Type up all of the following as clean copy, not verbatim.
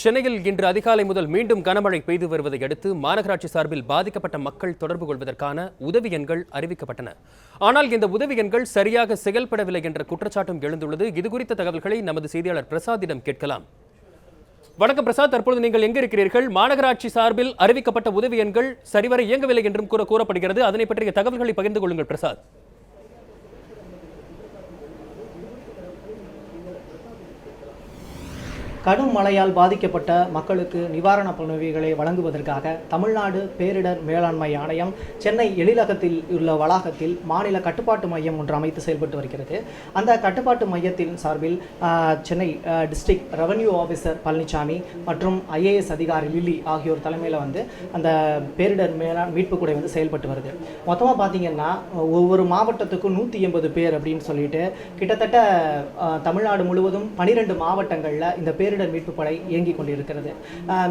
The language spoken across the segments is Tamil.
சென்னையில் இன்று அதிகாலை முதல் மீண்டும் கனமழை பெய்து வருவதை அடுத்து மாநகராட்சி சார்பில் பாதிக்கப்பட்ட மக்கள் தொடர்பு கொள்வதற்கான உதவி எண்கள் அறிவிக்கப்பட்டன. ஆனால் இந்த உதவி எண்கள் சரியாக செயல்படவில்லை என்ற குற்றச்சாட்டும் எழுந்துள்ளது. இதுகுறித்த தகவல்களை நமது செய்தியாளர் பிரசாத்திடம் கேட்கலாம். வணக்கம் பிரசாத், தற்போது நீங்கள் எங்க இருக்கிறீர்கள்? மாநகராட்சி சார்பில் அறிவிக்கப்பட்ட உதவி எண்கள் சரிவர இயங்கவில்லை என்றும் கூறப்படுகிறது. அதனை பற்றிய தகவல்களை பகிர்ந்து கொள்ளுங்கள் பிரசாத். கடும் மழையால் பாதிக்கப்பட்ட மக்களுக்கு நிவாரணப் உதவிகளை வழங்குவதற்காக தமிழ்நாடு பேரிடர் மேலாண்மை ஆணையம் சென்னை எழிலகத்தில் உள்ள வளாகத்தில் மாநில கட்டுப்பாட்டு மையம் ஒன்று அமைத்து செயல்பட்டு வருகிறது. அந்த கட்டுப்பாட்டு மையத்தின் சார்பில் Chennai district revenue officer Palaniswami மற்றும் IAS அதிகாரி லில்லி ஆகியோர் தலைமையில் அந்த பேரிடர் மீட்பு குடை செயல்பட்டு வருது. மொத்தமாக பார்த்தீங்கன்னா ஒவ்வொரு மாவட்டத்துக்கும் 180 பேர் அப்படின்னு சொல்லிட்டு கிட்டத்தட்ட தமிழ்நாடு முழுவதும் 12 மாவட்டங்களில் இந்த பேரிடர் மீட்பு படை இயங்கிக் கொண்டிருக்கிறது.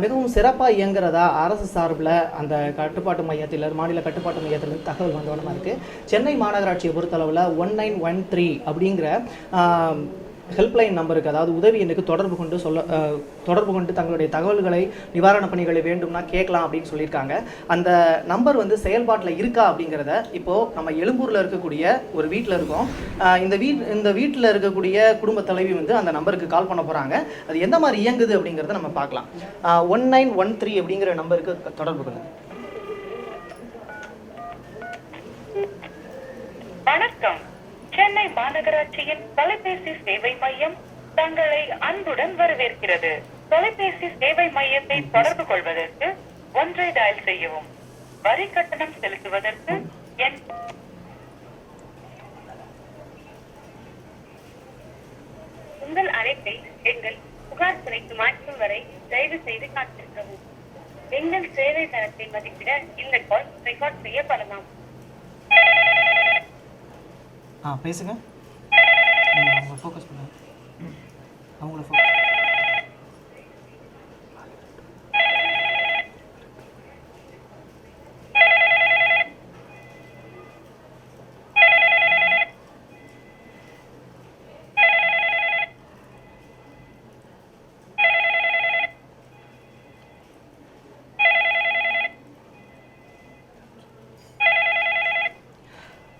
மிகவும் சிறப்பாக இயங்குறதா அரசு சார்பில் அந்த கட்டுப்பாட்டு மையத்தில் மாநில கட்டுப்பாட்டு மையத்திலிருந்து தகவல் வந்தவனமாக இருக்குது. சென்னை மாநகராட்சியை பொறுத்தளவில் 1913 அப்படிங்கிற ஹெல்ப்லைன் நம்பருக்கு, அதாவது உதவி எண்ணுக்கு தொடர்பு கொண்டு தங்களுடைய தகவல்களை நிவாரணப் பணிகளை வேண்டும்னா கேட்கலாம் அப்படின்னு சொல்லியிருக்காங்க. அந்த நம்பர் செயல்பாட்டில் இருக்கா அப்படிங்கிறத இப்போது நம்ம எழும்பூரில் இருக்கக்கூடிய ஒரு வீட்டில் இருக்கோம். இந்த வீட்டில் இருக்கக்கூடிய குடும்ப தலைவி அந்த நம்பருக்கு கால் பண்ண போகிறாங்க. அது எந்த மாதிரி இயங்குது அப்படிங்கிறத நம்ம பார்க்கலாம். 1913 அப்படிங்கிற நம்பருக்கு தொடர்பு கொள்ளுங்க. வணக்கம். சென்னை மாநகராட்சியின் தொலைபேசி சேவை மையம் தங்களை அன்புடன் வரவேற்கிறது. தொலைபேசி சேவை மையத்தை தொடர்பு கொள்வதற்கு 1 டயல் செய்யவும். வரி கட்டணம் செலுத்துவதற்கு உங்கள் அழைப்பை எங்கள் புகார் துறைக்கு மாற்றும் வரை தயவு செய்து காத்திருக்கவும். எங்கள் சேவை தரத்தை மதிப்பிட இந்த கால் ரெக்கார்ட் செய்யப்படலாம். பேசுங்க. ஃபோக்கஸ் பண்ணுங்க. அவங்கள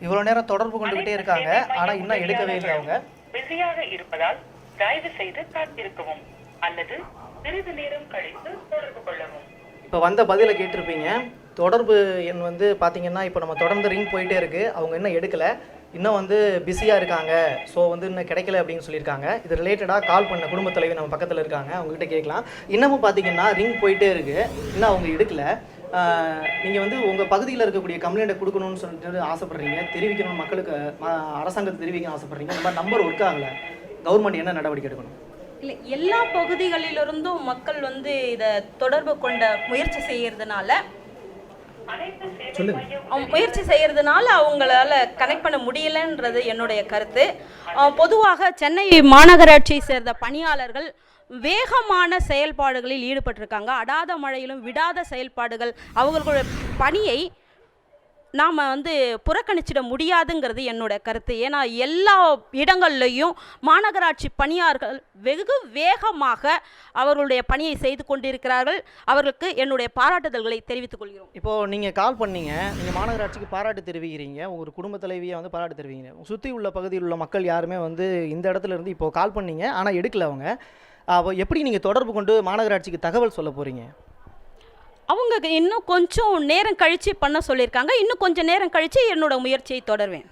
இவ்வளவு நேரம் தொடர்பு கொண்டுகிட்டே இருக்காங்க. ஆனா இன்னும் எடுக்கவே இல்லை. அவங்க பிஸியாக இருப்பதால் தயவு செய்து காத்திருக்கவும் அல்லது சிறிது நேரம் கழித்து தொடர்பு கொள்ளவும். இப்போ வந்த பதிலை கேட்டிருப்பீங்க. தொடர்பு எண் பார்த்தீங்கன்னா இப்போ நம்ம தொடர்ந்து ரிங் போயிட்டே இருக்கு. அவங்க இன்னும் எடுக்கலை, இன்னும் பிஸியாக இருக்காங்க. ஸோ இன்னும் கிடைக்கல அப்படின்னு சொல்லியிருக்காங்க. இது ரிலேட்டடாக கால் பண்ண குடும்ப தலைவி நம்ம பக்கத்தில் இருக்காங்க, அவங்ககிட்ட கேட்கலாம். இன்னமும் பார்த்தீங்கன்னா ரிங் போயிட்டே இருக்கு, இன்னும் அவங்க எடுக்கலை. நீங்கள் உங்கள் பகுதியில் இருக்கக்கூடிய கம்ப்ளைண்ட்டை கொடுக்கணும்னு சொல்லிட்டு ஆசைப்பட்றீங்க, தெரிவிக்கணும், மக்களுக்கு அரசாங்கத்தை தெரிவிக்கணும் ஆசைப்பட்றீங்க. இந்த மாதிரி நம்பர் ஒர்க் ஆகலை, கவர்மெண்ட் என்ன நடவடிக்கை எடுக்கணும்? இல்லை, எல்லா பகுதிகளிலிருந்தும் மக்கள் இதை தொடர்பு கொண்ட முயற்சி செய்யறதுனால அவங்களால கனெக்ட் பண்ண முடியலன்றது என்னுடைய கருத்து. பொதுவாக சென்னை மாநகராட்சியை சேர்ந்த பணியாளர்கள் வேகமான செயல்பாடுகளில் ஈடுபட்டிருக்காங்க. அடாத மழையிலும் விடாத செயல்பாடுகள். அவர்களுடைய பணியை நாம் புறக்கணிச்சிட முடியாதுங்கிறது என்னோட கருத்து. ஏன்னா எல்லா இடங்கள்லையும் மாநகராட்சி பணியாளர்கள் வெகு வேகமாக அவர்களுடைய பணியை செய்து கொண்டிருக்கிறார்கள். அவர்களுக்கு என்னுடைய பாராட்டுதல்களை தெரிவித்துக் கொள்கிறோம். இப்போது நீங்கள் கால் பண்ணீங்க, நீங்கள் மாநகராட்சிக்கு பாராட்டு தெரிவிக்கிறீங்க, ஒரு குடும்ப தலைவியை பாராட்டு தெரிவிக்கிறீங்க. சுற்றி உள்ள பகுதியில் உள்ள மக்கள் யாருமே இந்த இடத்துல இருந்து இப்போது கால் பண்ணீங்க, ஆனால் எடுக்கல. அவங்க எப்படி நீங்கள் தொடர்பு கொண்டு மாநகராட்சிக்கு தகவல் சொல்ல போகிறீங்க? அவங்க இன்னும் கொஞ்சம் நேரம் கழித்து பண்ண சொல்லியிருக்காங்க. இன்னும் கொஞ்சம் நேரம் கழித்து என்னோட முயற்சியை தொடர்வேன்.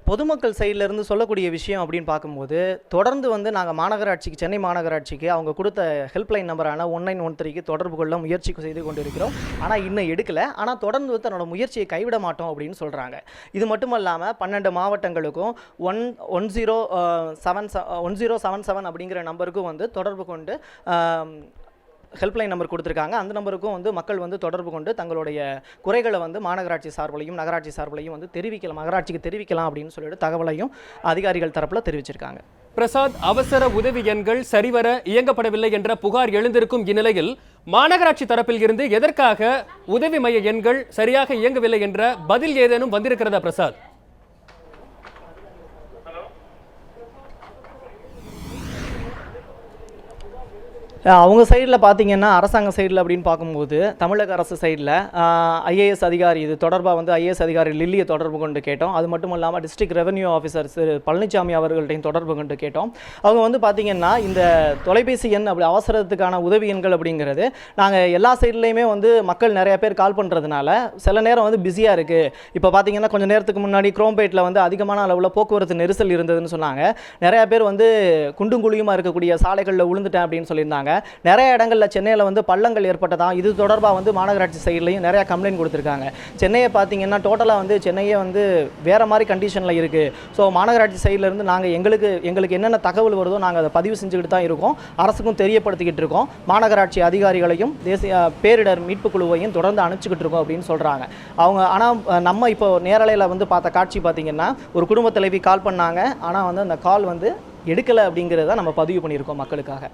பொதுமக்கள் சைட்லேருந்து சொல்லக்கூடிய விஷயம் அப்படின்னு பார்க்கும்போது, தொடர்ந்து நாங்கள் மாநகராட்சிக்கு, சென்னை மாநகராட்சிக்கு அவங்க கொடுத்த ஹெல்ப்லைன் நம்பரான 1913க்கு தொடர்பு கொள்ள முயற்சி செய்து கொண்டிருக்கிறோம். ஆனால் இன்னும் எடுக்கலை. ஆனால் தொடர்ந்து தன்னோட முயற்சியை கைவிட மாட்டோம் அப்படின்னு சொல்கிறாங்க. இது மட்டும் இல்லாமல் 12 மாவட்டங்களுக்கும் 1077 அப்படிங்கிற நம்பருக்கும் தொடர்பு கொண்டு ஹெல்ப்லைன் நம்பர் கொடுத்துருக்காங்க. அந்த நம்பருக்கும் மக்கள் தொடர்பு கொண்டு தங்களுடைய குறைகளை மாநகராட்சி சார்பிலையும் நகராட்சி சார்பிலையும் தெரிவிக்கலாம், நகராட்சிக்கு தெரிவிக்கலாம் அப்படின்னு சொல்லிட்டு தகவலையும் அதிகாரிகள் தரப்பில் தெரிவிச்சிருக்காங்க. பிரசாத், அவசர உதவி எண்கள் சரிவர இயங்கப்படவில்லை என்ற புகார் எழுந்திருக்கும் இந்நிலையில் மாநகராட்சி தரப்பில் இருந்து எதற்காக உதவி மைய எண்கள் சரியாக இயங்கவில்லை என்ற பதில் ஏதேனும் வந்திருக்கிறதா பிரசாத்? அவங்க சைடில் பார்த்தீங்கன்னா அரசாங்க சைடில் அப்படின்னு பார்க்கும்போது தமிழக அரசு சைடில் ஐஏஎஸ் அதிகாரி இது தொடர்பாக வந்து ஐஏஎஸ் அதிகாரி லில்லியை தொடர்பு கொண்டு கேட்டோம். அது மட்டும் இல்லாமல் டிஸ்ட்ரிக்ட் ரெவென்யூ ஆஃபீஸர் பழனிசாமி அவர்கள்ட்டையும் தொடர்பு கொண்டு கேட்டோம். அவங்க வந்து பார்த்திங்கன்னா இந்த தொலைபேசி எண் அப்படி அவசரத்துக்கான உதவி எண்கள் அப்படிங்கிறது நாங்கள் எல்லா சைட்லேயுமே வந்து மக்கள் நிறைய பேர் கால் பண்ணுறதுனால சில நேரம் வந்து பிஸியாக இருக்குது. இப்போ பார்த்தீங்கன்னா கொஞ்சம் நேரத்துக்கு முன்னாடி குரோம்பேட்டில் வந்து அதிகமான அளவில் போக்குவரத்து நெரிசல் இருந்ததுன்னு சொன்னாங்க. நிறையா பேர் வந்து குண்டும் குழியுமா இருக்கக்கூடிய சாலைகளில் விழுந்துட்டேன் அப்படின்னு சொல்லியிருந்தாங்க. நிறைய இடங்களில் சென்னையில் வந்து பள்ளங்கள் ஏற்பட்டதா இது தொடர்பாக வந்து மாநகராட்சி சைட்லையும் நிறையா கம்ப்ளைண்ட் கொடுத்துருக்காங்க. சென்னையை பார்த்தீங்கன்னா டோட்டலாக வந்து சென்னையே வந்து வேறு மாதிரி கண்டிஷனில் இருக்குது. ஸோ மாநகராட்சி சைட்லேருந்து நாங்கள் எங்களுக்கு என்னென்ன தகவல் வருதோ நாங்கள் அதை பதிவு செஞ்சுக்கிட்டு தான் இருக்கோம். அரசுக்கும் தெரியப்படுத்திக்கிட்டு இருக்கோம். மாநகராட்சி அதிகாரிகளையும் தேசிய பேரிடர் மீட்பு குழுவையும் தொடர்ந்து அனுப்பிச்சிக்கிட்டு இருக்கோம் அப்படின்னு சொல்கிறாங்க அவங்க. ஆனால் நம்ம இப்போ நேரலையில் வந்து பார்த்த காட்சி பார்த்திங்கன்னா ஒரு குடும்ப தலைவி கால் பண்ணாங்க. ஆனால் வந்து அந்த கால் வந்து எடுக்கலை அப்படிங்கிறத நம்ம பதிவு பண்ணியிருக்கோம் மக்களுக்காக.